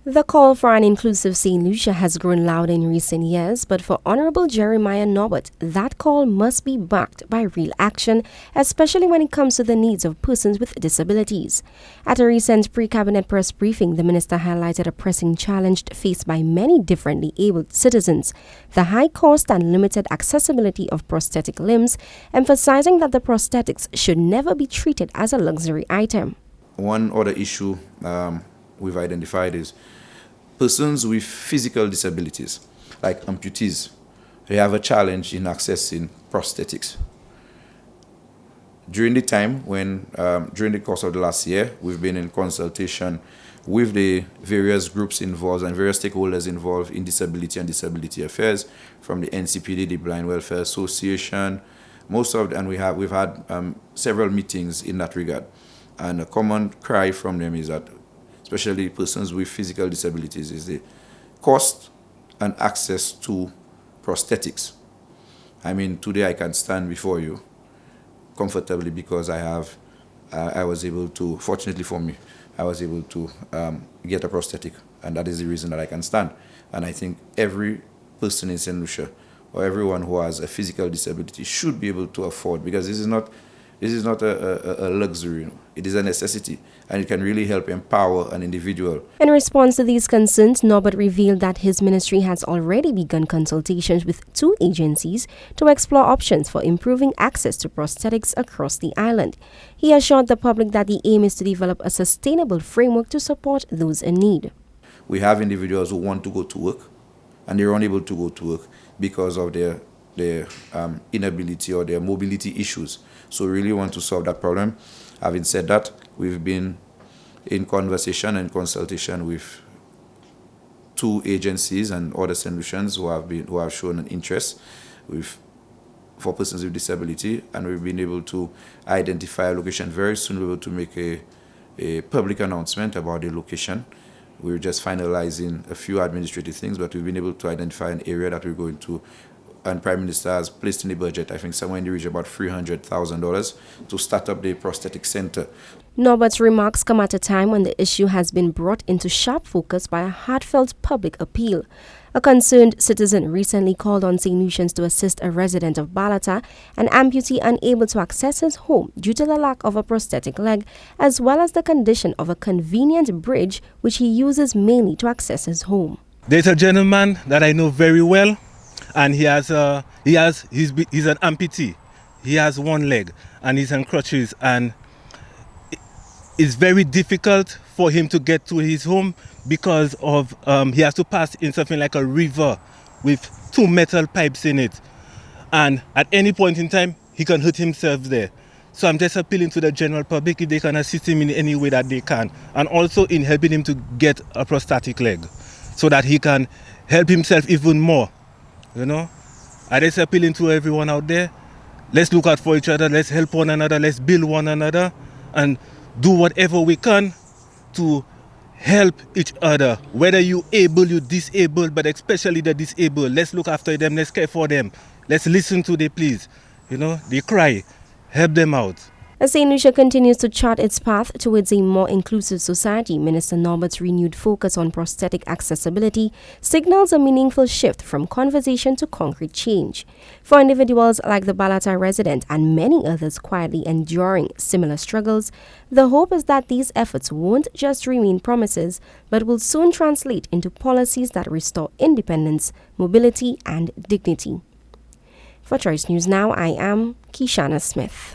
The call for an inclusive Saint Lucia has grown louder in recent years, but for Honorable Jeremiah Norbert, that call must be backed by real action, especially when it comes to the needs of persons with disabilities. At a recent pre-cabinet press briefing, the minister highlighted a pressing challenge faced by many differently abled citizens: the high cost and limited accessibility of prosthetic limbs, emphasizing that the prosthetics should never be treated as a luxury item. One other issue we've identified is persons with physical disabilities, like amputees. They have a challenge in accessing prosthetics. During the time during the course of the last year, we've been in consultation with the various groups involved and various stakeholders involved in disability and disability affairs, from the NCPD, the Blind Welfare Association, we've had several meetings in that regard. And a common cry from them is that, especially persons with physical disabilities, is the cost and access to prosthetics. I mean, today I can stand before you comfortably because I was able to, fortunately for me, I was able to get a prosthetic, and that is the reason that I can stand. And I think every person in Saint Lucia, or everyone who has a physical disability, should be able to afford, because this is not a luxury, it is a necessity, and it can really help empower an individual. In response to these concerns, Norbert revealed that his ministry has already begun consultations with 2 agencies to explore options for improving access to prosthetics across the island. He assured the public that the aim is to develop a sustainable framework to support those in need. We have individuals who want to go to work, and they're unable to go to work because of their inability or their mobility issues. So we really want to solve that problem. Having said that, we've been in conversation and consultation with 2 agencies and other Saint Lucians who have shown an interest for persons with disability, and we've been able to identify a location. Very soon we'll be able to make a public announcement about the location. We're just finalizing a few administrative things, but we've been able to identify an area that we're going to, and Prime Minister has placed in the budget, I think somewhere in the region about $300,000 to start up the prosthetic center. Norbert's remarks come at a time when the issue has been brought into sharp focus by a heartfelt public appeal. A concerned citizen recently called on Saint Lucians to assist a resident of Balata, an amputee unable to access his home due to the lack of a prosthetic leg, as well as the condition of a convenient bridge which he uses mainly to access his home. There's a gentleman that I know very well, and he's an amputee. He has 1 leg and he's on crutches, and it's very difficult for him to get to his home because of he has to pass in something like a river with 2 metal pipes in it, and at any point in time he can hurt himself there. So I'm just appealing to the general public if they can assist him in any way that they can, and also in helping him to get a prosthetic leg so that he can help himself even more. You know, I just appealing to everyone out there. Let's look out for each other. Let's help one another. Let's build one another and do whatever we can to help each other. Whether you able, you disabled, but especially the disabled. Let's look after them. Let's care for them. Let's listen to them, please. You know, they cry. Help them out. As Saint Lucia continues to chart its path towards a more inclusive society, Minister Norbert's renewed focus on prosthetic accessibility signals a meaningful shift from conversation to concrete change. For individuals like the Balata resident and many others quietly enduring similar struggles, the hope is that these efforts won't just remain promises, but will soon translate into policies that restore independence, mobility, and dignity. For Choice News Now, I am Kishana Smith.